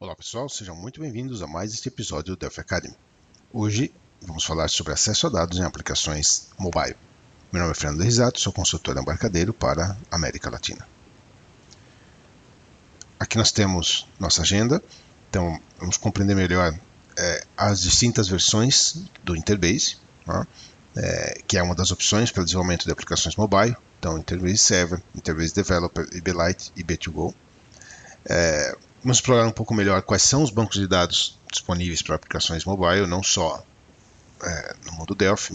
Olá pessoal, sejam muito bem-vindos a mais este episódio do Delphi Academy. Hoje vamos falar sobre acesso a dados em aplicações mobile. Meu nome é Fernando Risato, sou consultor embarcadeiro para a América Latina. Aqui nós temos nossa agenda, então vamos compreender melhor as distintas versões do Interbase, tá? Que é uma das opções para desenvolvimento de aplicações mobile. Então, Interbase Server, Interbase Developer, IBLite e B2Go. Vamos explorar um pouco melhor quais são os bancos de dados disponíveis para aplicações mobile, não só no mundo Delphi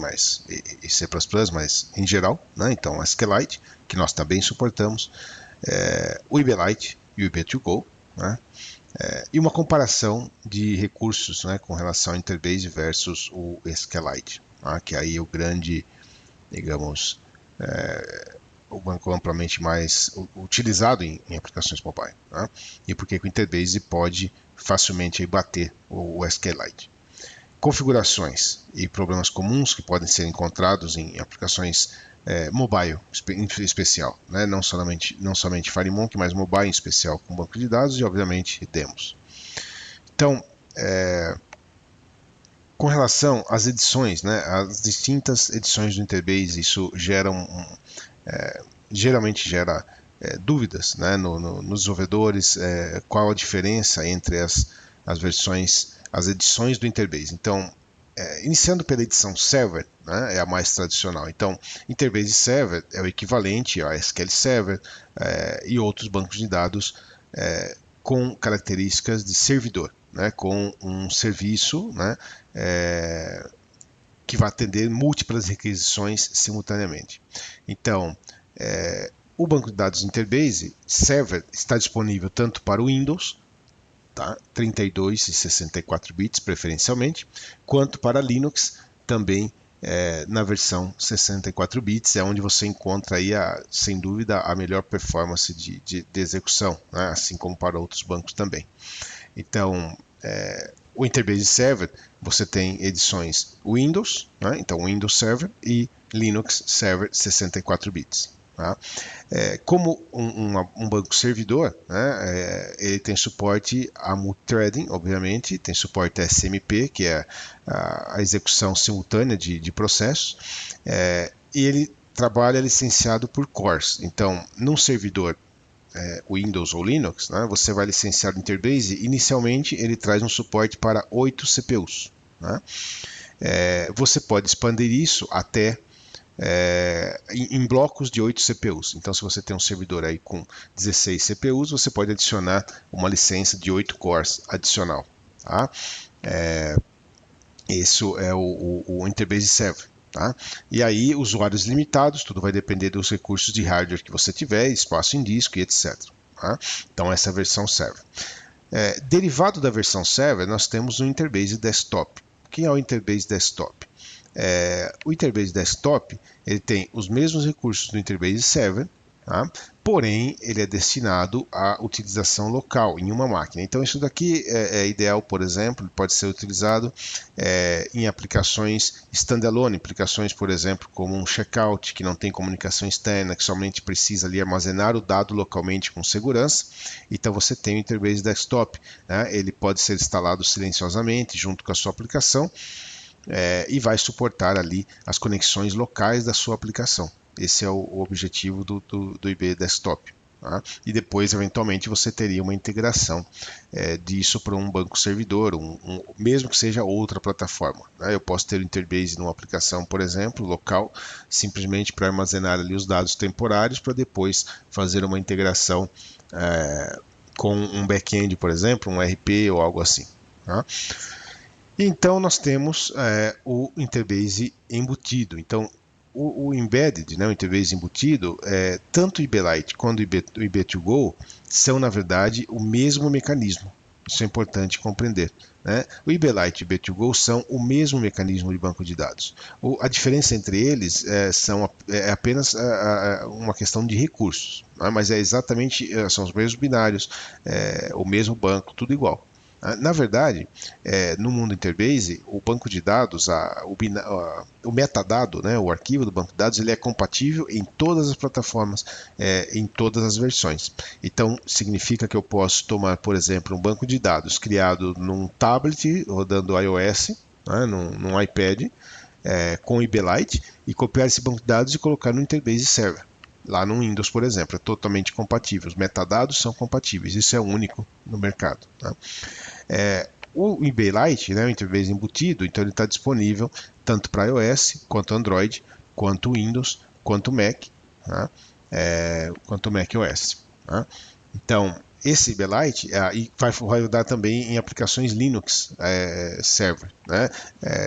e C++, mas em geral, né? Então, a SQLite, que nós também suportamos, o IBLite e o B2Go, né? E uma comparação de recursos, né, com relação ao Interbase versus o SQLite, tá? Que aí é o grande, digamos, o banco amplamente mais utilizado em aplicações mobile, tá? E por que o Interbase pode facilmente bater o SQLite. Configurações e problemas comuns que podem ser encontrados em aplicações mobile em especial, né? não somente FireMonkey, mas mobile em especial com banco de dados e obviamente demos. Então, com relação às edições, né, as distintas edições do Interbase, isso geralmente gera dúvidas, né, nos desenvolvedores, qual a diferença entre as versões, as edições do Interbase. Então, iniciando pela edição Server, né, é a mais tradicional. Então, Interbase Server é o equivalente a SQL Server e outros bancos de dados com características de servidor, né, com um serviço, né, que vai atender múltiplas requisições simultaneamente. Então, o banco de dados Interbase Server está disponível tanto para o Windows, tá? 32 e 64 bits preferencialmente, quanto para Linux, também na versão 64 bits, é onde você encontra aí, sem dúvida, a melhor performance de execução, né? Assim como para outros bancos também. Então, o Interbase Server, você tem edições Windows, né? Então Windows Server e Linux Server 64 bits. Tá? Como um banco servidor, né, ele tem suporte a multithreading, obviamente, tem suporte a SMP, que é a execução simultânea de processos, e ele trabalha licenciado por cores. Então, num servidor Windows ou Linux, né, você vai licenciar o Interbase, inicialmente ele traz um suporte para 8 CPUs. Né? Você pode expandir isso até em blocos de 8 CPUs. Então, se você tem um servidor aí com 16 CPUs, você pode adicionar uma licença de 8 cores adicional. Tá? Isso é o Interbase Server. Tá? E aí, usuários limitados, tudo vai depender dos recursos de hardware que você tiver, espaço em disco e etc. Tá? Então, essa é a versão Server. Derivado da versão Server, nós temos o Interbase Desktop. O que é o Interbase Desktop? O Interbase Desktop ele tem os mesmos recursos do Interbase Server, tá? Porém ele é destinado à utilização local em uma máquina. Então isso daqui é ideal, por exemplo, pode ser utilizado em aplicações standalone, aplicações, por exemplo, como um checkout que não tem comunicação externa, que somente precisa ali armazenar o dado localmente com segurança. Então você tem o Interbase Desktop, né? Ele pode ser instalado silenciosamente junto com a sua aplicação. E vai suportar ali as conexões locais da sua aplicação. Esse é o objetivo do IB Desktop. Tá? E depois, eventualmente, você teria uma integração disso para um banco servidor, mesmo que seja outra plataforma. Né? Eu posso ter o Interbase numa aplicação, por exemplo, local, simplesmente para armazenar ali os dados temporários, para depois fazer uma integração com um back-end, por exemplo, um RP ou algo assim. Tá? Então nós temos o Interbase embutido. Então o embedded, né, o Interbase embutido, tanto o IBLite quanto o B2Go são na verdade o mesmo mecanismo. Isso é importante compreender. Né? O IBLite e o B2Go são o mesmo mecanismo de banco de dados. A diferença entre eles é apenas uma questão de recursos, né? Mas exatamente são os mesmos binários, o mesmo banco, tudo igual. Na verdade, no mundo Interbase, o banco de dados, o metadado, né, o arquivo do banco de dados, ele é compatível em todas as plataformas, em todas as versões. Então, significa que eu posso tomar, por exemplo, um banco de dados criado num tablet rodando iOS, né, num iPad, com IBLite, e copiar esse banco de dados e colocar no Interbase Server. Lá no Windows, por exemplo, é totalmente compatível. Os metadados são compatíveis, isso é único no mercado. Tá? O IBLite, né, o Interbase embutido, então ele está disponível tanto para iOS, quanto Android, quanto Windows, quanto Mac, tá? Quanto Mac OS. Tá? Então, esse IBLite vai rodar também em aplicações Linux server, né?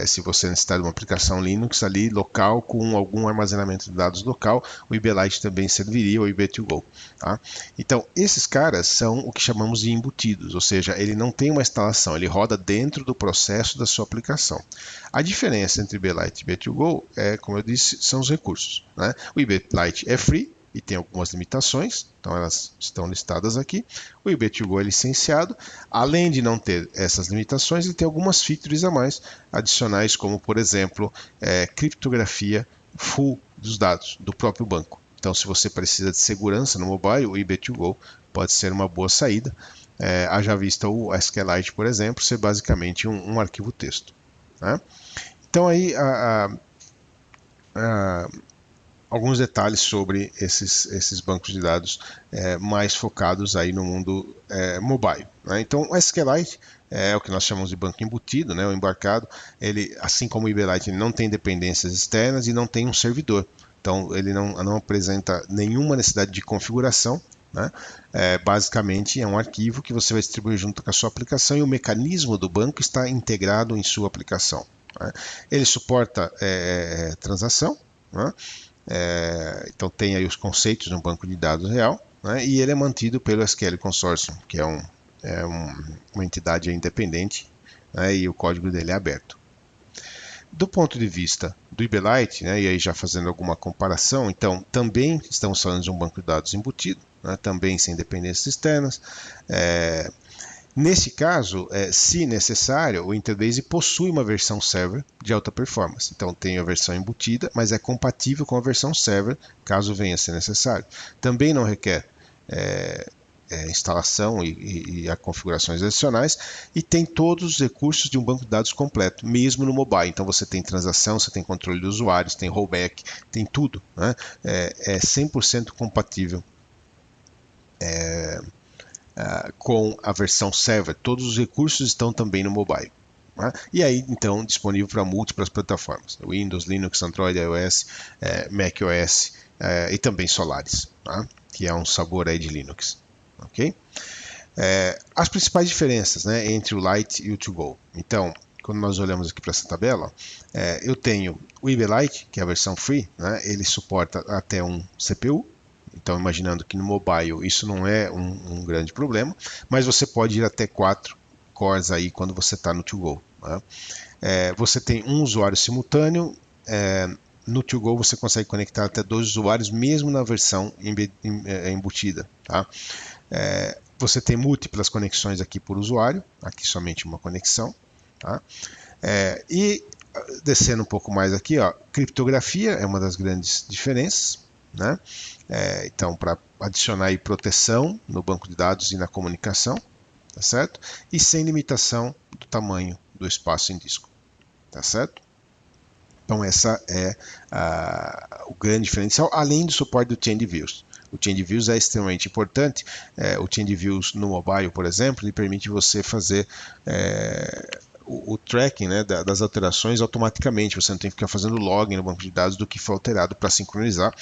Se você necessitar de uma aplicação Linux ali local com algum armazenamento de dados local, o IBLite também serviria, o IB2Go. Tá? Então, esses caras são o que chamamos de embutidos, ou seja, ele não tem uma instalação, ele roda dentro do processo da sua aplicação. A diferença entre IBLite e IB2Go como eu disse, são os recursos. Né? O IBLite é free, e tem algumas limitações, então elas estão listadas aqui. O IB2Go é licenciado, além de não ter essas limitações, ele tem algumas features a mais, adicionais, como por exemplo, criptografia full dos dados do próprio banco. Então, se você precisa de segurança no mobile, o IB2Go pode ser uma boa saída. Haja vista o SQLite, por exemplo, ser basicamente um arquivo texto. Né? Então, aí alguns detalhes sobre esses bancos de dados mais focados aí no mundo mobile. Né? Então, o SQLite é o que nós chamamos de banco embutido, né? O embarcado. Ele, assim como o IBLite, ele não tem dependências externas e não tem um servidor. Então, ele não apresenta nenhuma necessidade de configuração. Né? Basicamente, é um arquivo que você vai distribuir junto com a sua aplicação e o mecanismo do banco está integrado em sua aplicação. Né? Ele suporta transação, né? Então tem aí os conceitos no banco de dados real, né? E ele é mantido pelo SQL Consortium, que é uma entidade independente, né? E o código dele é aberto. Do ponto de vista do IBLite, né? E aí já fazendo alguma comparação, então também estamos falando de um banco de dados embutido, né? Também sem dependências externas. Nesse caso, se necessário, o Interbase possui uma versão server de alta performance. Então tem a versão embutida, mas é compatível com a versão server, caso venha a ser necessário. Também não requer instalação e configurações adicionais, e tem todos os recursos de um banco de dados completo, mesmo no mobile. Então você tem transação, você tem controle de usuários, tem rollback, tem tudo. Né? É 100% compatível com a versão server. Todos os recursos estão também no mobile. Né? E aí, então, disponível para múltiplas plataformas. Windows, Linux, Android, iOS, macOS e também Solaris, tá? Que é um sabor aí de Linux. Okay? As principais diferenças, né, entre o Lite e o To-Go. Então, quando nós olhamos aqui para essa tabela, eu tenho o IBLite, que é a versão free, né, ele suporta até um CPU. Então, imaginando que no mobile isso não é um grande problema, mas você pode ir até 4 cores aí quando você está no To-Go. Né? Você tem um usuário simultâneo, no To-Go você consegue conectar até 2 usuários, mesmo na versão embutida. Tá? Você tem múltiplas conexões aqui por usuário, aqui somente uma conexão. Tá? E descendo um pouco mais aqui, ó, criptografia é uma das grandes diferenças. Né? Então, para adicionar aí proteção no banco de dados e na comunicação, tá certo? E sem limitação do tamanho do espaço em disco, tá certo? Então, essa é o grande diferencial, além do suporte do Change Views. O Change Views é extremamente importante. O Change Views no mobile, por exemplo, ele permite você fazer o tracking, né, das alterações automaticamente. Você não tem que ficar fazendo login no banco de dados do que foi alterado para sincronizar.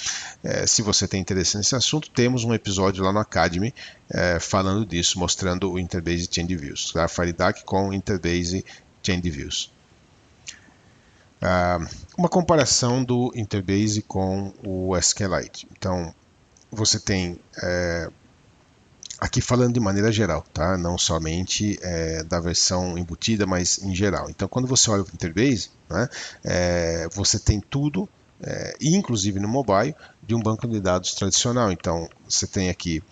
Se você tem interesse nesse assunto, temos um episódio lá no Academy falando disso, mostrando o Interbase Change Views, tá? FireDAC com Interbase Change Views. Uma comparação do Interbase com o SQLite. Então, você tem aqui falando de maneira geral, tá? Não somente da versão embutida, mas em geral. Então, quando você olha para o Interbase, né, você tem tudo, inclusive no mobile, de um banco de dados tradicional. Então, você tem aqui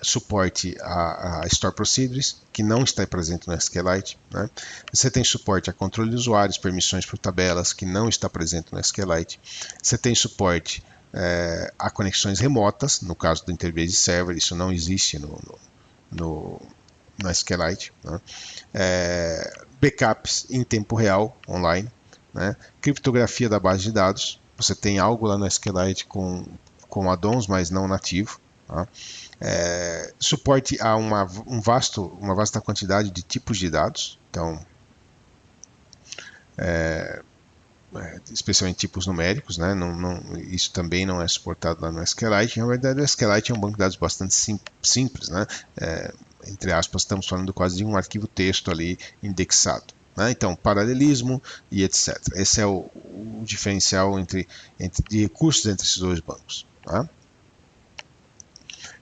suporte a Store Procedures, que não está presente no SQLite, né? Você tem suporte a controle de usuários, permissões por tabelas, que não está presente no SQLite. Você tem suporte a conexões remotas, no caso do Interbase Server, isso não existe no SQLite, né? Backups em tempo real, online, né? Criptografia da base de dados, você tem algo lá no SQLite com add-ons, mas não nativo, tá? Suporte a uma vasta quantidade de tipos de dados, então, especialmente tipos numéricos, né? Isso também não é suportado lá no SQLite. Na verdade, o SQLite é um banco de dados bastante simples, né? Entre aspas, estamos falando quase de um arquivo texto ali indexado, né? Então, paralelismo e etc. Esse é o diferencial de recursos entre esses dois bancos, tá?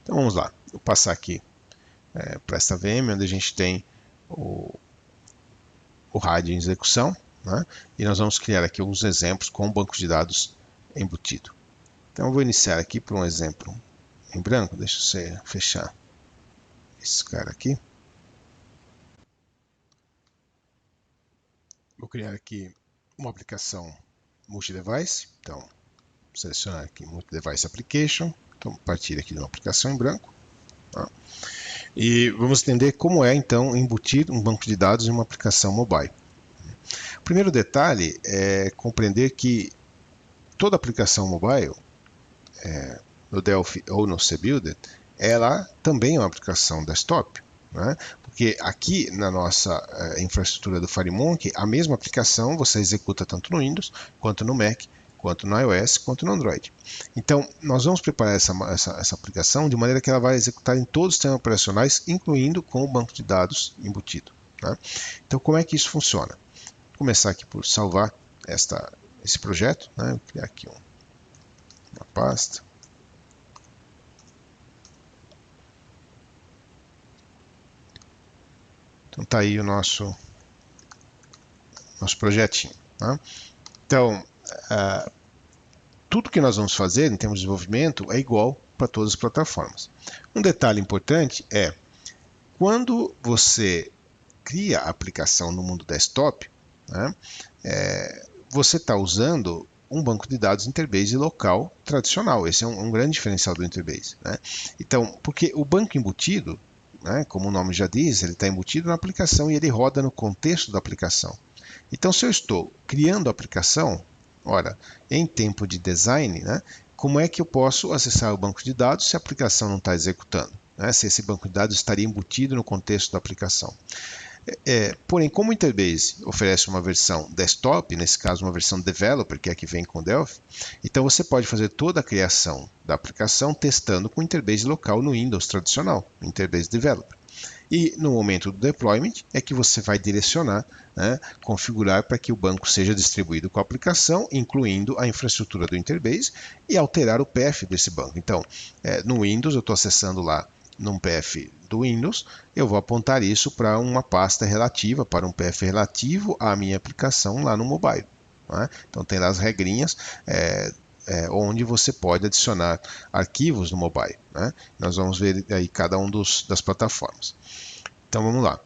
Então vamos lá, vou passar aqui para esta VM, onde a gente tem o RAID em execução, né? E nós vamos criar aqui alguns exemplos com um banco de dados embutido. Então eu vou iniciar aqui por um exemplo em branco, deixa eu fechar esse cara aqui. Vou criar aqui uma aplicação multi-device, então selecionar aqui multi-device application, então partir aqui de uma aplicação em branco, tá? E vamos entender como é então embutir um banco de dados em uma aplicação mobile. O primeiro detalhe é compreender que toda aplicação mobile, no Delphi ou no CBuilder, ela também é uma aplicação desktop, né? Porque aqui na nossa infraestrutura do FireMonkey, a mesma aplicação você executa tanto no Windows, quanto no Mac, quanto no iOS, quanto no Android. Então, nós vamos preparar essa aplicação de maneira que ela vai executar em todos os sistemas operacionais, incluindo com o banco de dados embutido, né? Então, como é que isso funciona? Vou começar aqui por salvar esse projeto, né? Vou criar aqui uma pasta. Então tá aí o nosso projetinho, tá? Então, tudo que nós vamos fazer em termos de desenvolvimento é igual para todas as plataformas. Um detalhe importante é, quando você cria a aplicação no mundo desktop, né, você está usando um banco de dados Interbase local tradicional. Esse é um grande diferencial do Interbase, né? Então, porque o banco embutido, né, como o nome já diz, ele está embutido na aplicação e ele roda no contexto da aplicação. Então, se eu estou criando a aplicação, ora, em tempo de design, né, como é que eu posso acessar o banco de dados se a aplicação não está executando, né, se esse banco de dados estaria embutido no contexto da aplicação? Porém, como o Interbase oferece uma versão desktop, nesse caso uma versão developer, que é a que vem com o Delphi, então você pode fazer toda a criação da aplicação testando com o Interbase local no Windows tradicional, o Interbase Developer. E no momento do deployment é que você vai direcionar, né, configurar para que o banco seja distribuído com a aplicação, incluindo a infraestrutura do Interbase, e alterar o path desse banco. Então, no Windows, eu estou acessando lá num path do Windows, eu vou apontar isso para uma pasta relativa, para um path relativo à minha aplicação lá no mobile, né? Então tem lá as regrinhas onde você pode adicionar arquivos no mobile, né? Nós vamos ver aí cada um das plataformas. Então vamos lá.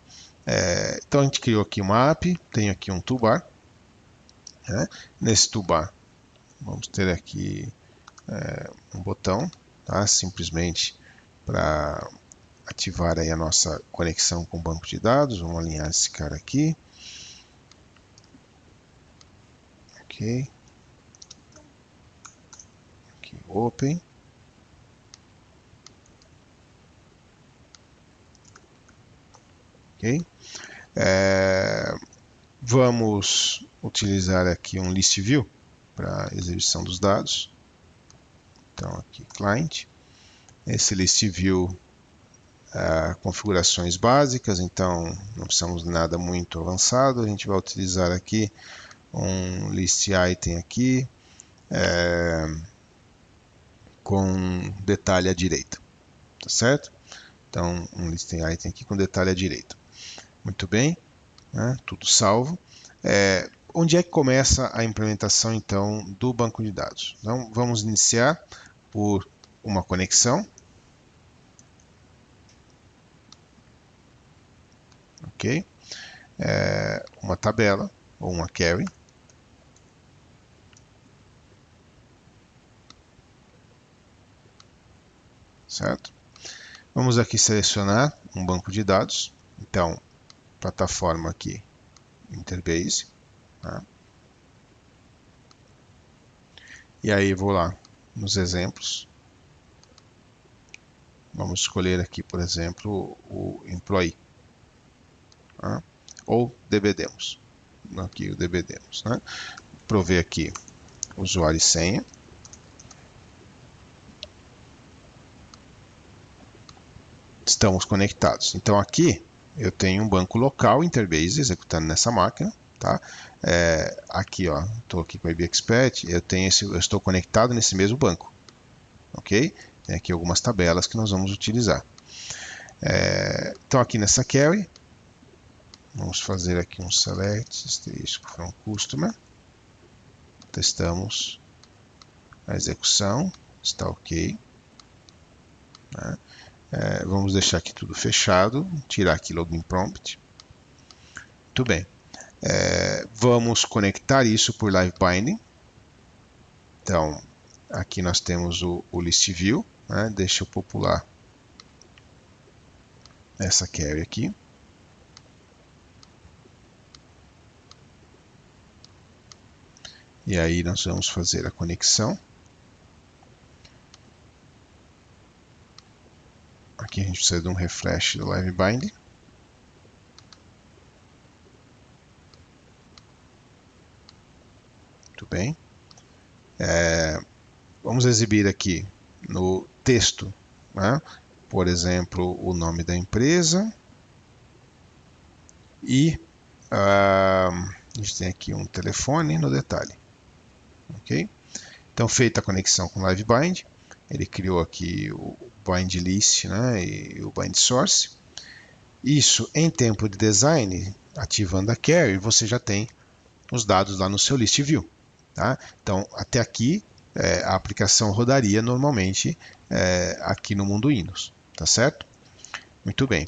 Então a gente criou aqui uma app, tem aqui um toolbar, né? Nesse toolbar vamos ter aqui um botão, tá? Simplesmente para ativar aí a nossa conexão com o banco de dados. Vamos alinhar esse cara aqui. Ok. Aqui, open. Ok. Vamos utilizar aqui um list view para exibição dos dados. Então aqui client. Esse list view configurações básicas, então não precisamos de nada muito avançado. A gente vai utilizar aqui um list item aqui com detalhe à direita, tá certo? Então um list item aqui com detalhe à direita. Muito bem, né? Tudo salvo. Onde é que começa a implementação então do banco de dados? Então vamos iniciar por uma conexão. ok? Uma tabela ou uma query. Certo? Vamos aqui selecionar um banco de dados. Então, plataforma aqui, Interbase. Tá? E aí vou lá nos exemplos. Vamos escolher aqui, por exemplo, o Employee. Tá? Ou DBDemos. Aqui o DBDemos. Né? Prover aqui usuário e senha. Estamos conectados. Então aqui eu tenho um banco local Interbase executando nessa máquina. Tá? Aqui, estou aqui com a IBExpert, eu estou conectado nesse mesmo banco. Ok? Tem aqui algumas tabelas que nós vamos utilizar. Então aqui nessa query, vamos fazer aqui um select asterisco from customer. Testamos a execução, está ok. Né? Vamos deixar aqui tudo fechado, tirar aqui login prompt. Muito bem. Vamos conectar isso por live binding. Então, aqui nós temos o list view. Né? Deixa eu popular essa query aqui. E aí nós vamos fazer a conexão. Aqui a gente precisa de um refresh do live binding. Muito bem. Vamos exibir aqui no texto, né? Por exemplo, o nome da empresa. E a gente tem aqui um telefone no detalhe. Ok? Então, feita a conexão com o live bind, ele criou aqui o bind list, né, e o bind source. Isso em tempo de design, ativando a query, você já tem os dados lá no seu list view. Tá? Então, até aqui, a aplicação rodaria normalmente aqui no mundo Windows. Tá certo? Muito bem.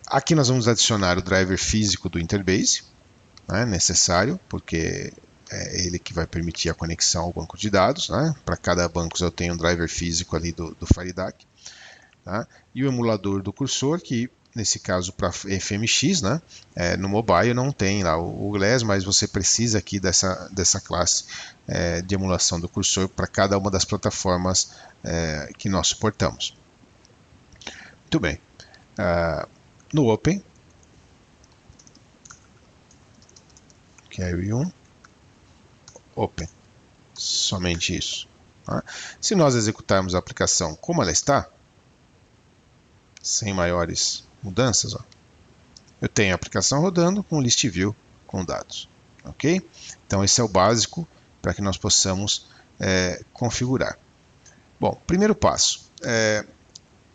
Aqui nós vamos adicionar o driver físico do Interbase, né, necessário, porque é ele que vai permitir a conexão ao banco de dados. Né? Para cada banco eu tenho um driver físico ali do FireDAC. Tá? E o emulador do cursor, que nesse caso para FMX, né? No mobile não tem lá o Glass, mas você precisa aqui dessa classe de emulação do cursor para cada uma das plataformas que nós suportamos. Muito bem. No Open, Carry 1, Open, somente isso. Tá? Se nós executarmos a aplicação como ela está, sem maiores mudanças, eu tenho a aplicação rodando com list view com dados. Ok? Então esse é o básico para que nós possamos configurar. Bom, primeiro passo.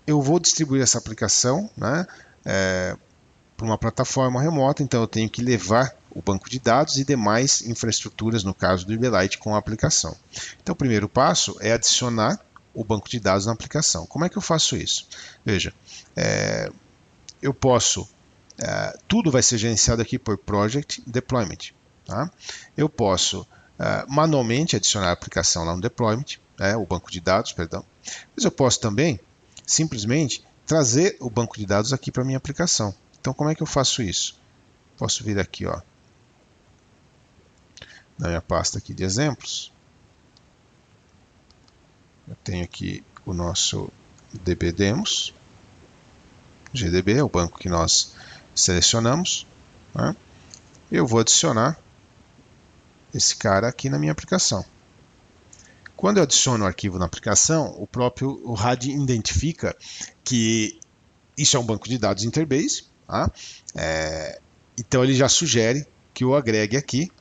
Eu vou distribuir essa aplicação, né, para uma plataforma remota, então eu tenho que levar o banco de dados e demais infraestruturas, no caso do IBLite, com a aplicação. Então o primeiro passo é adicionar o banco de dados na aplicação. Como é que eu faço isso? Veja, eu posso, tudo vai ser gerenciado aqui por Project Deployment. Tá? Eu posso manualmente adicionar a aplicação lá no Deployment, o banco de dados, perdão. Mas eu posso também simplesmente trazer o banco de dados aqui para a minha aplicação. Então como é que eu faço isso? Posso vir aqui, na minha pasta aqui de exemplos. Eu tenho aqui o nosso DBDemos. GDB é o banco que nós selecionamos. Né? Eu vou adicionar esse cara aqui na minha aplicação. Quando eu adiciono o arquivo na aplicação, o RAD identifica que isso é um banco de dados Interbase. Tá? Então ele já sugere que eu agregue aqui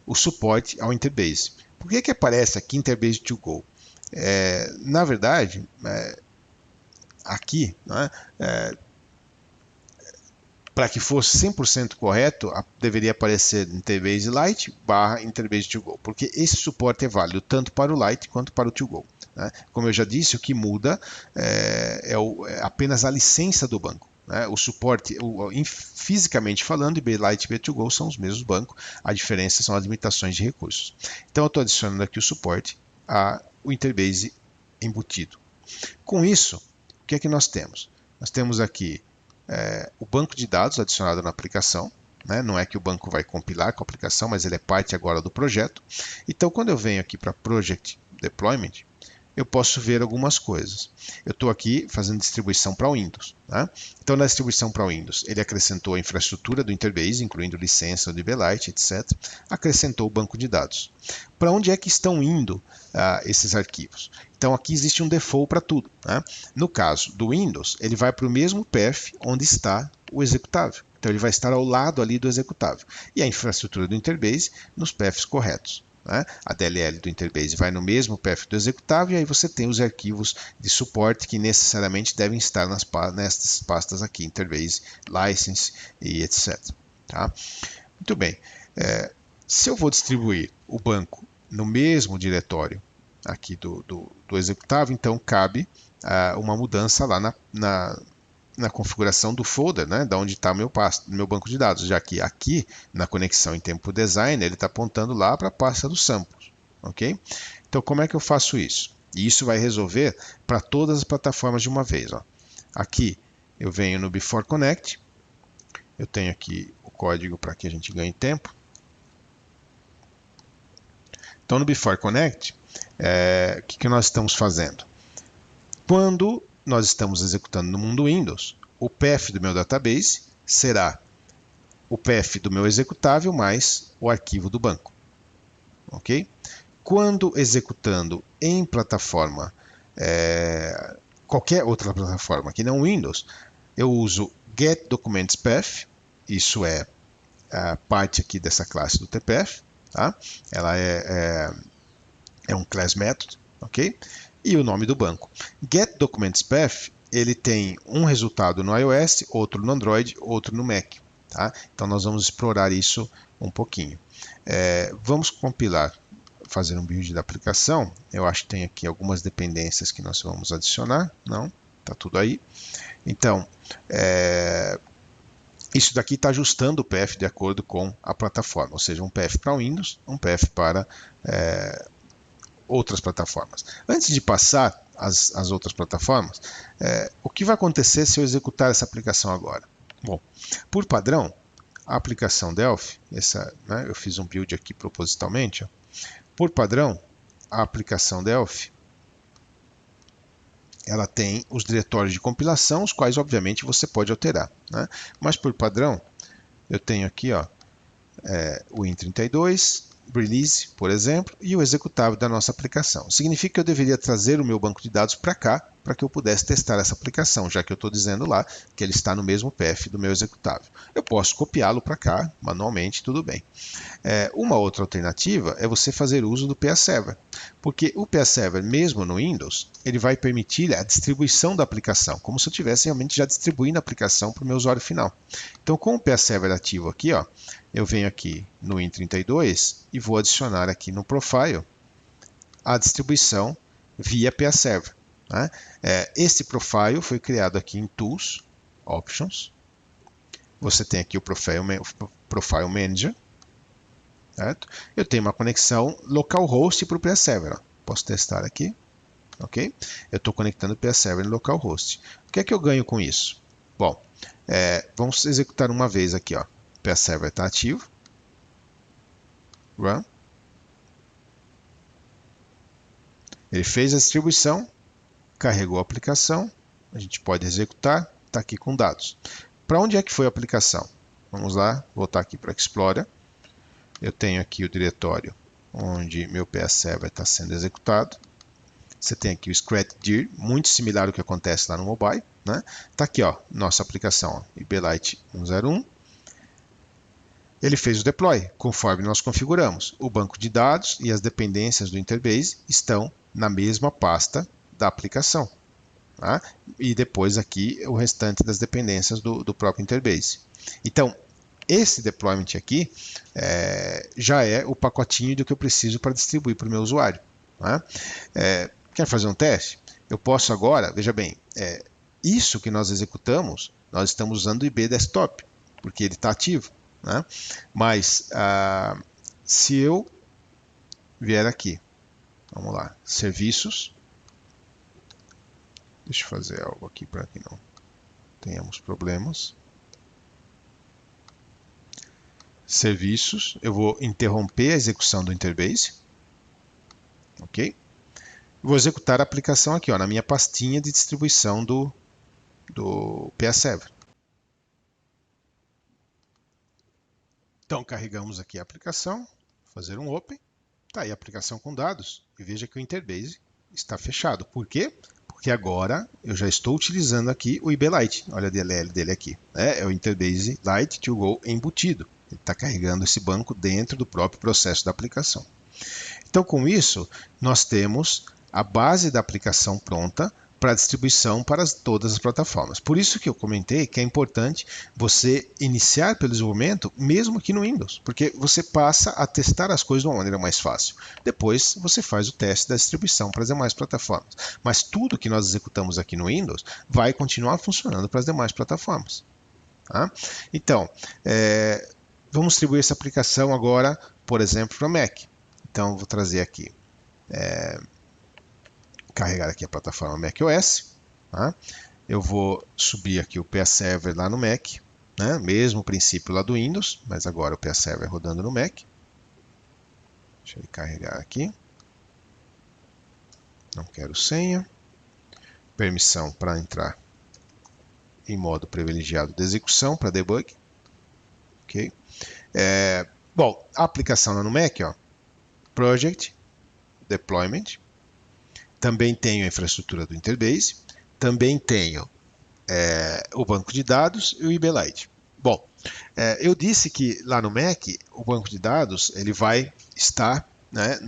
o suporte ao Interbase. Por que aparece aqui Interbase to Go? Na verdade, aqui, né, para que fosse 100% correto, deveria aparecer Interbase Lite / Interbase to Go, porque esse suporte é válido tanto para o Lite quanto para o To Go. Né? Como eu já disse, o que muda é apenas a licença do banco. né? O suporte, fisicamente falando, IBLite e B2Go são os mesmos bancos, a diferença são as limitações de recursos. Então eu estou adicionando aqui o suporte ao Interbase embutido. Com isso, o que é que nós temos? Nós temos aqui o banco de dados adicionado na aplicação, né? Não é que o banco vai compilar com a aplicação, mas ele é parte agora do projeto. Então, quando eu venho aqui para Project Deployment, eu posso ver algumas coisas. Eu estou aqui fazendo distribuição para o Windows. Tá? Então, na distribuição para o Windows, ele acrescentou a infraestrutura do Interbase, incluindo licença do IBLite, etc. Acrescentou o banco de dados. Para onde é que estão indo esses arquivos? Então, aqui existe um default para tudo. Tá? No caso do Windows, ele vai para o mesmo path onde está o executável. Então, ele vai estar ao lado ali do executável. E a infraestrutura do Interbase nos paths corretos. Né? A DLL do Interbase vai no mesmo path do executável, e aí você tem os arquivos de suporte que necessariamente devem estar nessas pastas aqui, Interbase, License e etc. Tá? Muito bem. Se eu vou distribuir o banco no mesmo diretório aqui do executável, então cabe uma mudança lá na configuração do folder, né, da onde está meu banco de dados, já que aqui na conexão em tempo design ele está apontando lá para a pasta dos samples, ok? Então como é que eu faço isso? E isso vai resolver para todas as plataformas de uma vez. Ó. Aqui eu venho no Before Connect, eu tenho aqui o código para que a gente ganhe tempo. Então no Before Connect, o que nós estamos fazendo? Quando nós estamos executando no mundo Windows, o path do meu database será o path do meu executável mais o arquivo do banco. Ok? Quando executando em plataforma, qualquer outra plataforma que não Windows, eu uso getDocumentsPath, isso é a parte aqui dessa classe do TPath, tá? Ela é um class method, ok? E o nome do banco. GetDocumentsPath, ele tem um resultado no iOS, outro no Android, outro no Mac. Tá? Então nós vamos explorar isso um pouquinho. Vamos compilar, fazer um build da aplicação. Eu acho que tem aqui algumas dependências que nós vamos adicionar. Não, está tudo aí. Então, isso daqui está ajustando o path de acordo com a plataforma, ou seja, um path para Windows, um path para outras plataformas. Antes de passar as outras plataformas, o que vai acontecer se eu executar essa aplicação agora? Bom, por padrão, a aplicação Delphi, eu fiz um build aqui propositalmente, ó, por padrão, a aplicação Delphi, ela tem os diretórios de compilação, os quais obviamente você pode alterar, né? Mas por padrão, eu tenho aqui o Win32, release, por exemplo, e o executável da nossa aplicação. Significa que eu deveria trazer o meu banco de dados para cá, para que eu pudesse testar essa aplicação, já que eu estou dizendo lá que ele está no mesmo path do meu executável. Eu posso copiá-lo para cá, manualmente, tudo bem. Uma outra alternativa é você fazer uso do PA Server, porque o PA Server, mesmo no Windows, ele vai permitir a distribuição da aplicação, como se eu estivesse realmente já distribuindo a aplicação para o meu usuário final. Então, com o PA Server ativo aqui, ó, eu venho aqui no Win32 e vou adicionar aqui no Profile a distribuição via PA Server. Né? Esse Profile foi criado aqui em Tools, Options. Você tem aqui o Profile Manager. Certo? Eu tenho uma conexão localhost para o PA Server. Ó. Posso testar aqui. Ok? Eu estou conectando o PA Server no localhost. O que é que eu ganho com isso? Bom, vamos executar uma vez aqui. Ó. O PA Server está ativo. Run. Ele fez a distribuição, carregou a aplicação, a gente pode executar, está aqui com dados. Para onde é que foi a aplicação? Vamos lá, voltar aqui para Explorer. Eu tenho aqui o diretório onde meu PA Server está sendo executado. Você tem aqui o scratch.dir, muito similar ao que acontece lá no mobile. Né? Tá aqui, ó, nossa aplicação, IBLite 101. Ele fez o deploy, conforme nós configuramos. O banco de dados e as dependências do Interbase estão na mesma pasta da aplicação. Tá? E depois aqui o restante das dependências do próprio Interbase. Então, esse deployment aqui já é o pacotinho do que eu preciso para distribuir para o meu usuário. Tá? Quer fazer um teste? Eu posso agora, veja bem, isso que nós executamos, nós estamos usando o IB Desktop, porque ele está ativo, né? Mas se eu vier aqui, vamos lá, serviços, deixa eu fazer algo aqui para que não tenhamos problemas. Serviços, eu vou interromper a execução do Interbase, ok? Vou executar a aplicação aqui, ó, na minha pastinha de distribuição do PS7. Então, carregamos aqui a aplicação, fazer um Open, tá aí a aplicação com dados, e veja que o Interbase está fechado. Por quê? Porque agora eu já estou utilizando aqui o IB Lite. Olha a DLL dele aqui, né? É o Interbase Lite to Go embutido. Ele está carregando esse banco dentro do próprio processo da aplicação. Então, com isso, nós temos a base da aplicação pronta para distribuição para todas as plataformas. Por isso que eu comentei que é importante você iniciar pelo desenvolvimento, mesmo aqui no Windows, porque você passa a testar as coisas de uma maneira mais fácil. Depois você faz o teste da distribuição para as demais plataformas. Mas tudo que nós executamos aqui no Windows vai continuar funcionando para as demais plataformas. Tá? Então, vamos distribuir essa aplicação agora, por exemplo, para Mac. Então, vou trazer aqui, carregar aqui a plataforma macOS. Tá? Eu vou subir aqui o PS Server lá no Mac, né? Mesmo princípio lá do Windows, mas agora o PS Server rodando no Mac. Deixa ele carregar aqui. Não quero senha. Permissão para entrar em modo privilegiado de execução para debug. Ok? Bom, a aplicação lá no Mac, ó, Project, Deployment, também tenho a infraestrutura do Interbase, também tenho o banco de dados e o IB Lite. Bom, eu disse que lá no Mac, o banco de dados ele vai estar, né,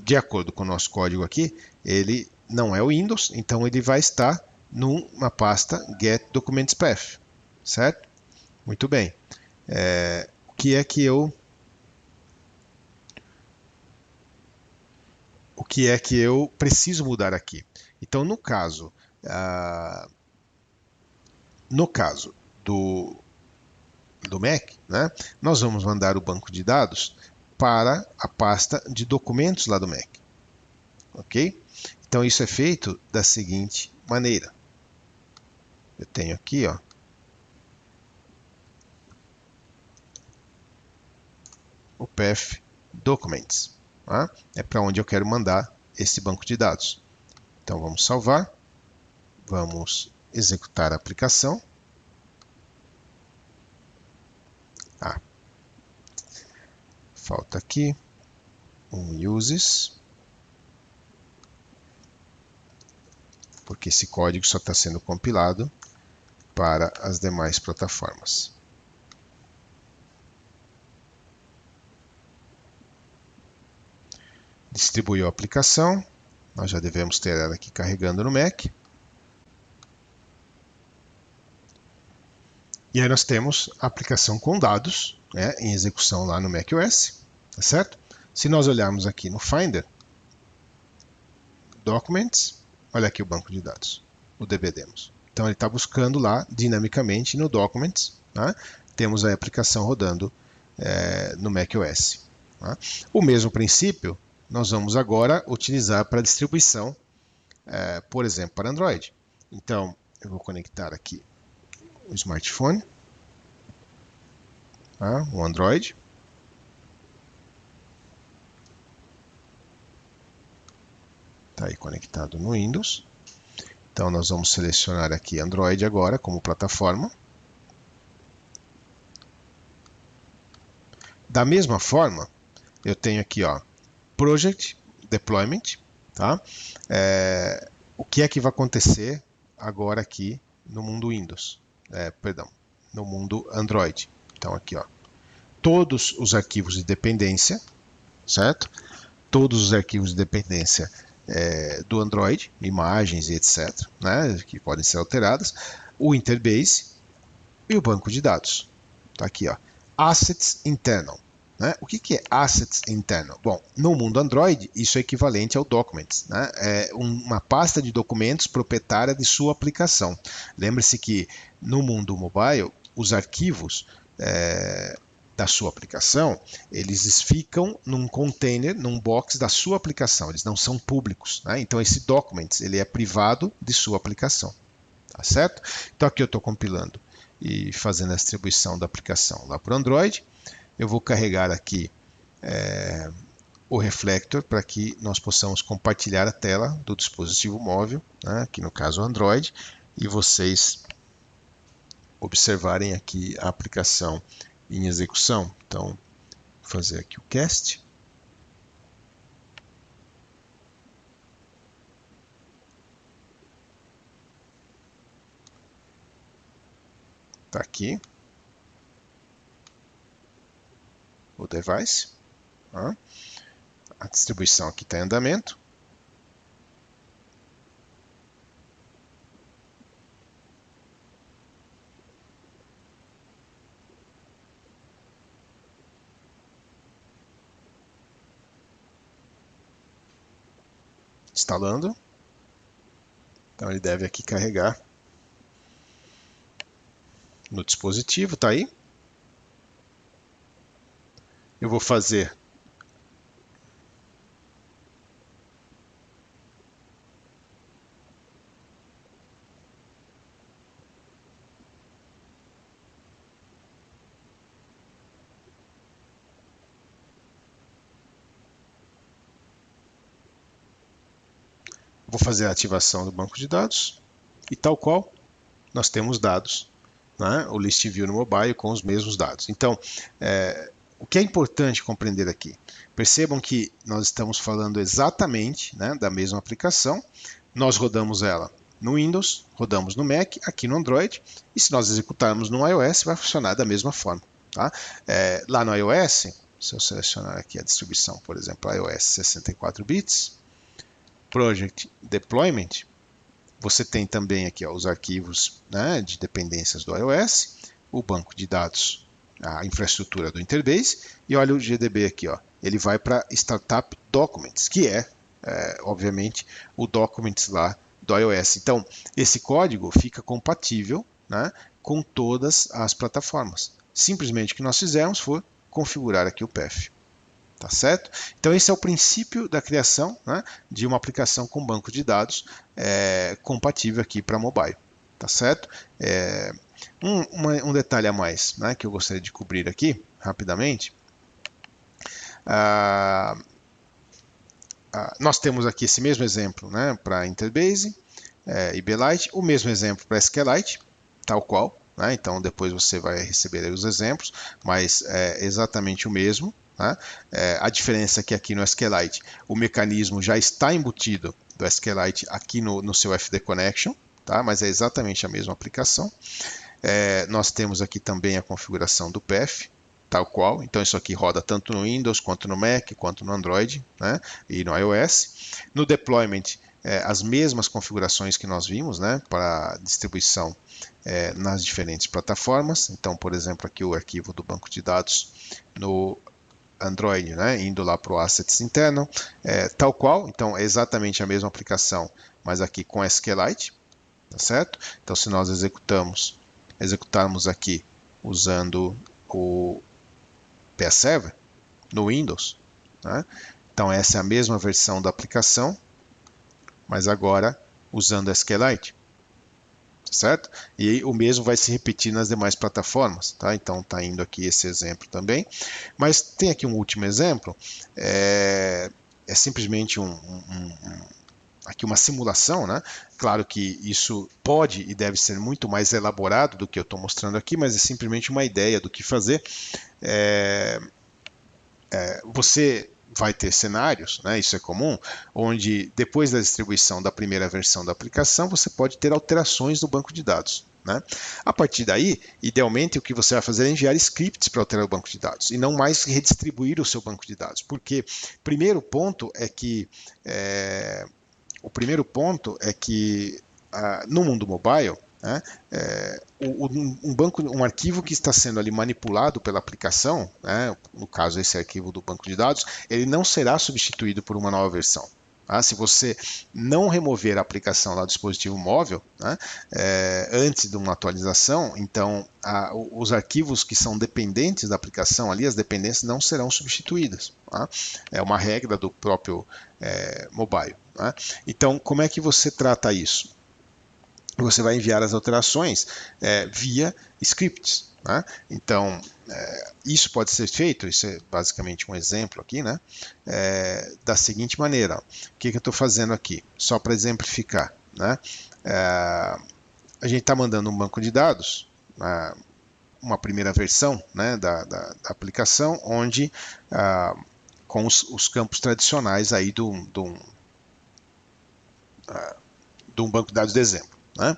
de acordo com o nosso código aqui, ele não é o Windows, então ele vai estar numa pasta Get Documents Path, certo? Muito bem. O que é que eu preciso mudar aqui? Então, no caso do Mac, né, nós vamos mandar o banco de dados para a pasta de documentos lá do Mac. Ok? Então, isso é feito da seguinte maneira. Eu tenho aqui, ó, o Path Documents. Tá? É para onde eu quero mandar esse banco de dados. Então, vamos salvar. Vamos executar a aplicação. Falta aqui um uses, porque esse código só está sendo compilado para as demais plataformas. Distribuiu a aplicação, nós já devemos ter ela aqui carregando no Mac. E aí nós temos a aplicação com dados, né, em execução lá no macOS, tá certo? Se nós olharmos aqui no Finder, Documents, olha aqui o banco de dados, o DBDemos. Então ele está buscando lá dinamicamente no Documents, tá? Temos a aplicação rodando no macOS. Tá? O mesmo princípio nós vamos agora utilizar para distribuição, por exemplo, para Android. Então eu vou conectar aqui o smartphone, tá? O Android. Está aí conectado no Windows. Então nós vamos selecionar aqui Android agora como plataforma. Da mesma forma, eu tenho aqui, ó, Project Deployment, tá? O que é que vai acontecer agora aqui no mundo Windows? No mundo Android. Então aqui, ó, todos os arquivos de dependência, certo? Todos os arquivos de dependência do Android, imagens e etc, né, que podem ser alteradas, o Interbase e o banco de dados. Tá aqui, ó, Assets Internal. né? O que é Assets Internal? Bom, no mundo Android, isso é equivalente ao Documents, né? É uma pasta de documentos proprietária de sua aplicação. Lembre-se que no mundo mobile, os arquivos da sua aplicação, eles ficam num container, num box da sua aplicação, eles não são públicos, né? Então esse Documents, ele é privado de sua aplicação, tá certo? Então aqui eu estou compilando e fazendo a distribuição da aplicação lá para o Android. Eu vou carregar aqui o Reflector para que nós possamos compartilhar a tela do dispositivo móvel, né? Aqui no caso o Android, e vocês observarem aqui a aplicação em execução. Então, vou fazer aqui o cast. Está aqui o device. Tá? A distribuição aqui está em andamento. Instalando. Então ele deve aqui carregar no dispositivo, tá aí. Eu vou fazer a ativação do banco de dados e tal qual nós temos dados, né? O List View no mobile com os mesmos dados. Então, o que é importante compreender aqui? Percebam que nós estamos falando exatamente, né, da mesma aplicação. Nós rodamos ela no Windows, rodamos no Mac, aqui no Android, e se nós executarmos no iOS, vai funcionar da mesma forma. Tá? Lá no iOS, se eu selecionar aqui a distribuição, por exemplo, iOS 64 bits, Project Deployment, você tem também aqui os arquivos, né, de dependências do iOS, o banco de dados, a infraestrutura do Interbase, e olha o GDB aqui, ó, ele vai para Startup Documents, que obviamente, o Documents lá do iOS. Então, esse código fica compatível, né, com todas as plataformas. Simplesmente o que nós fizemos foi configurar aqui o path. Tá certo? Então esse é o princípio da criação, né, de uma aplicação com banco de dados compatível aqui para mobile. Tá certo? Um detalhe a mais, né, que eu gostaria de cobrir aqui rapidamente. Nós temos aqui esse mesmo exemplo, né, para Interbase e Belite, o mesmo exemplo para SQLite, tal qual. Né, então depois você vai receber aí os exemplos, mas é exatamente o mesmo. Tá? A diferença é que aqui no SQLite o mecanismo já está embutido do SQLite aqui no seu FD Connection, tá? Mas é exatamente a mesma aplicação. Nós temos aqui também a configuração do path, tal qual. Então isso aqui roda tanto no Windows, quanto no Mac, quanto no Android, né? E no iOS. No deployment, as mesmas configurações que nós vimos, né? Para distribuição nas diferentes plataformas. Então, por exemplo, aqui o arquivo do banco de dados no Android, né, indo lá para o Assets Internal, tal qual, então é exatamente a mesma aplicação, mas aqui com SQLite, tá certo? Então se nós executarmos aqui usando o PS Server no Windows, né, então essa é a mesma versão da aplicação, mas agora usando SQLite. Certo? E o mesmo vai se repetir nas demais plataformas, tá? Então está indo aqui esse exemplo também. Mas tem aqui um último exemplo, é simplesmente aqui uma simulação, né? Claro que isso pode e deve ser muito mais elaborado do que eu estou mostrando aqui, mas é simplesmente uma ideia do que fazer. Você vai ter cenários, né, isso é comum, onde depois da distribuição da primeira versão da aplicação, você pode ter alterações no banco de dados. Né? A partir daí, idealmente, o que você vai fazer é enviar scripts para alterar o banco de dados e não mais redistribuir o seu banco de dados. Porque primeiro ponto é que no mundo mobile, né? Um arquivo que está sendo ali manipulado pela aplicação, né? No caso esse arquivo do banco de dados, ele não será substituído por uma nova versão. Tá? Se você não remover a aplicação lá do dispositivo móvel, né, antes de uma atualização, então os arquivos que são dependentes da aplicação ali, as dependências não serão substituídas. Tá? É uma regra do próprio mobile. Tá? Então, como é que você trata isso? Você vai enviar as alterações via scripts. Né? Então, isso pode ser feito, isso é basicamente um exemplo aqui, né? Da seguinte maneira. O que eu estou fazendo aqui? Só para exemplificar. Né? A gente está mandando um banco de dados, uma primeira versão, né, da aplicação, onde com os campos tradicionais aí de um banco de dados de exemplo. Né?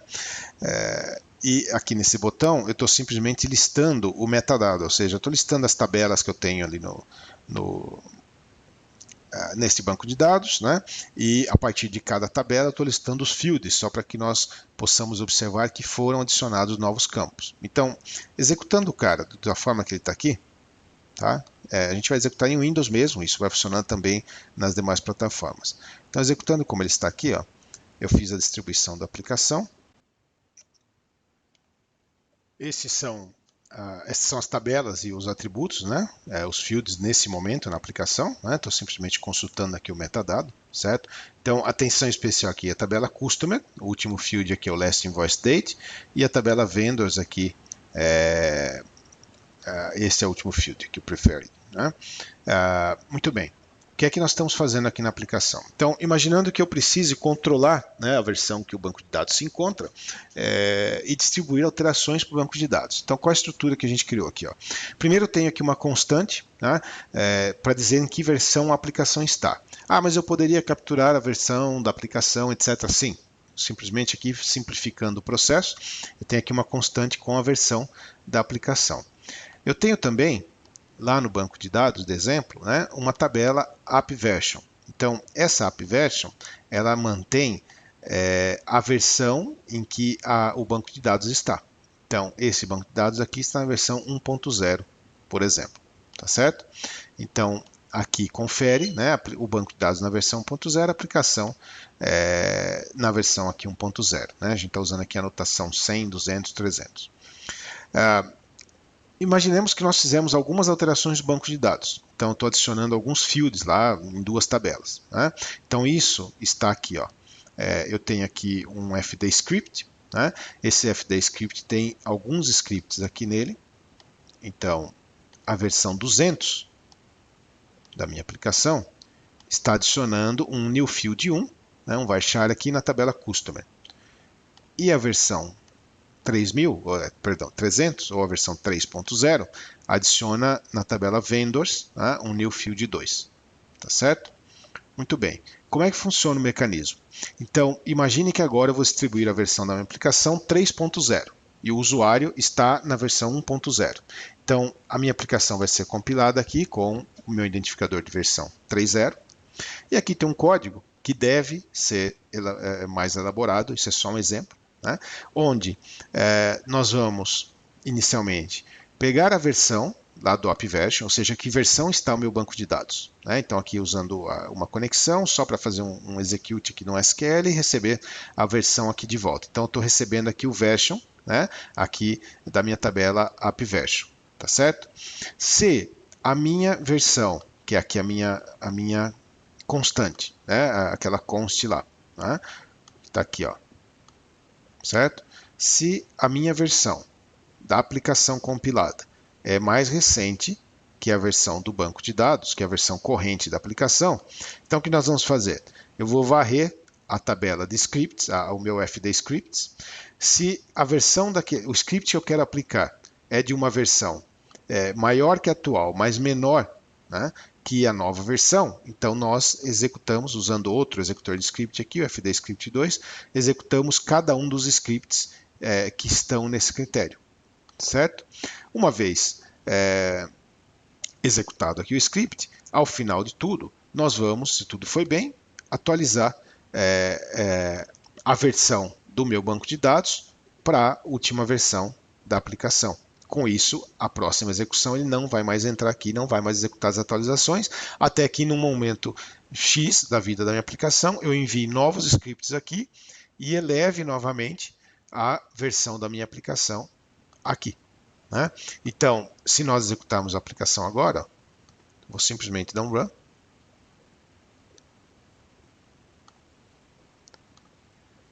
E aqui nesse botão eu estou simplesmente listando o metadado, ou seja, eu estou listando as tabelas que eu tenho ali neste banco de dados, né? E a partir de cada tabela eu estou listando os fields, só para que nós possamos observar que foram adicionados novos campos. Então, executando o cara da forma que ele está aqui, tá? A gente vai executar em Windows mesmo, isso vai funcionar também nas demais plataformas. Então, executando como ele está aqui, ó, eu fiz a distribuição da aplicação. Essas são as tabelas e os atributos, né? Os fields nesse momento na aplicação. Estou simplesmente consultando aqui o metadado, certo? Então, atenção especial aqui, a tabela Customer, o último field aqui é o Last Invoice Date, e a tabela Vendors aqui, esse é o último field aqui, o Preferred. Né? Muito bem. O que é que nós estamos fazendo aqui na aplicação? Então, imaginando que eu precise controlar, né, a versão que o banco de dados se encontra e distribuir alterações para o banco de dados. Então, qual é a estrutura que a gente criou aqui? Ó? Primeiro, eu tenho aqui uma constante, né, para dizer em que versão a aplicação está. Mas eu poderia capturar a versão da aplicação, etc. Sim, simplesmente aqui simplificando o processo, eu tenho aqui uma constante com a versão da aplicação. Eu tenho também lá no banco de dados, de exemplo, né, uma tabela app version. Então, essa app version, ela mantém a versão em que o banco de dados está. Então, esse banco de dados aqui está na versão 1.0, por exemplo. Tá certo? Então, aqui confere, né, o banco de dados na versão 1.0, a aplicação na versão aqui 1.0. Né? A gente está usando aqui a notação 100, 200, 300. Imaginemos que nós fizemos algumas alterações do banco de dados. Então, estou adicionando alguns fields lá em duas tabelas. Né? Então, isso está aqui. Ó. Eu tenho aqui um FD Script. Né? Esse FD Script tem alguns scripts aqui nele. Então, a versão 200 da minha aplicação está adicionando um new field 1, né? Um varchar aqui na tabela Customer. E a versão 300, ou a versão 3.0, adiciona na tabela Vendors, né, um new field 2. Tá certo? Muito bem. Como é que funciona o mecanismo? Então, imagine que agora eu vou distribuir a versão da minha aplicação 3.0 e o usuário está na versão 1.0. Então, a minha aplicação vai ser compilada aqui com o meu identificador de versão 3.0 e aqui tem um código que deve ser mais elaborado, isso é só um exemplo. Né? Onde nós vamos, inicialmente, pegar a versão lá do app version, ou seja, que versão está o meu banco de dados. Né? Então, aqui usando uma conexão, só para fazer um execute aqui no SQL e receber a versão aqui de volta. Então, eu estou recebendo aqui o version, né? Aqui da minha tabela app version. Tá certo? Se a minha versão, que é aqui a minha constante, né? Aquela const lá, né? Está aqui, ó. Certo? Se a minha versão da aplicação compilada é mais recente que a versão do banco de dados, que é a versão corrente da aplicação, então o que nós vamos fazer? Eu vou varrer a tabela de scripts, o meu FD Scripts. Se a versão o script que eu quero aplicar é de uma versão maior que a atual, mas menor, né, que a nova versão, então nós executamos, usando outro executor de script aqui, o FD Script 2, executamos cada um dos scripts que estão nesse critério, certo? Uma vez executado aqui o script, ao final de tudo, nós vamos, se tudo foi bem, atualizar a versão do meu banco de dados para a última versão da aplicação. Com isso, a próxima execução ele não vai mais entrar aqui, não vai mais executar as atualizações, até que no momento X da vida da minha aplicação, eu envie novos scripts aqui e eleve novamente a versão da minha aplicação aqui. Né? Então, se nós executarmos a aplicação agora, vou simplesmente dar um run.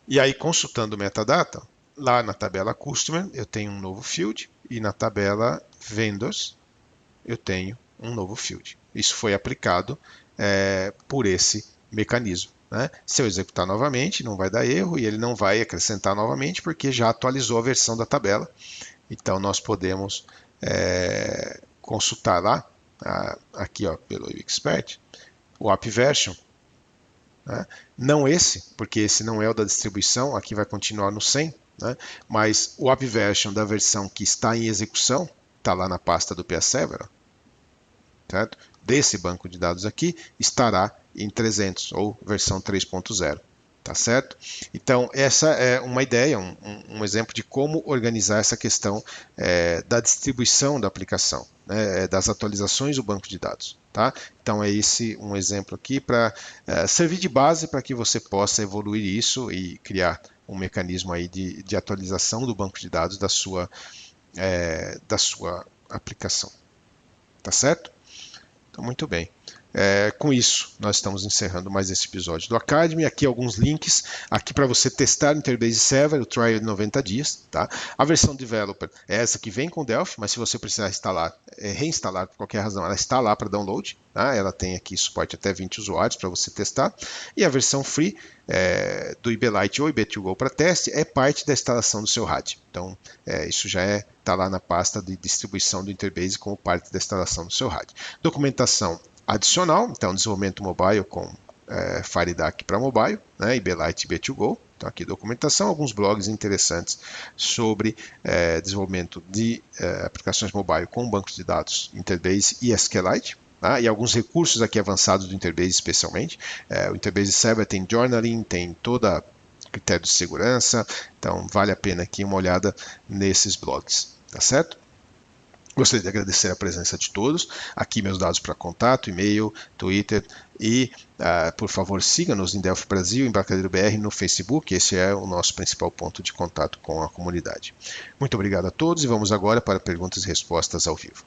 E aí, consultando o metadata, lá na tabela Customer, eu tenho um novo field, e na tabela Vendors, eu tenho um novo field. Isso foi aplicado por esse mecanismo. Né? Se eu executar novamente, não vai dar erro, e ele não vai acrescentar novamente, porque já atualizou a versão da tabela. Então, nós podemos consultar lá, aqui ó, pelo Expert, o App Version. Né? Não esse, porque esse não é o da distribuição, aqui vai continuar no 100, né? Mas o App Version da versão que está em execução, está lá na pasta do PServer, certo? Desse banco de dados aqui, estará em 300, ou versão 3.0. Tá certo? Então, essa é uma ideia, um exemplo de como organizar essa questão da distribuição da aplicação, né, das atualizações do banco de dados. Tá? Então, é esse um exemplo aqui para servir de base para que você possa evoluir isso e criar um mecanismo aí de atualização do banco de dados da sua aplicação. Tá certo? Então, muito bem. Com isso, nós estamos encerrando mais esse episódio do Academy. Aqui alguns links aqui para você testar o Interbase Server, o trial de 90 dias. Tá? A versão Developer é essa que vem com Delphi, mas se você precisar instalar, reinstalar por qualquer razão, ela está lá para download. Tá? Ela tem aqui suporte até 20 usuários para você testar. E a versão Free do IBLite ou IB2Go para teste é parte da instalação do seu RAD. Então, isso já está lá na pasta de distribuição do Interbase como parte da instalação do seu RAD. Documentação adicional, então desenvolvimento mobile com FireDAC para mobile, né, IBLite e IB2Go. Então aqui documentação, alguns blogs interessantes sobre desenvolvimento de aplicações mobile com bancos de dados Interbase e SQLite. Tá? E alguns recursos aqui avançados do Interbase especialmente. O Interbase Server tem journaling, tem toda critério de segurança, então vale a pena aqui uma olhada nesses blogs, tá certo? Gostaria de agradecer a presença de todos. Aqui meus dados para contato, e-mail, Twitter e, por favor, siga-nos em Delphi Brasil, Embarcadero BR no Facebook. Esse é o nosso principal ponto de contato com a comunidade. Muito obrigado a todos e vamos agora para perguntas e respostas ao vivo.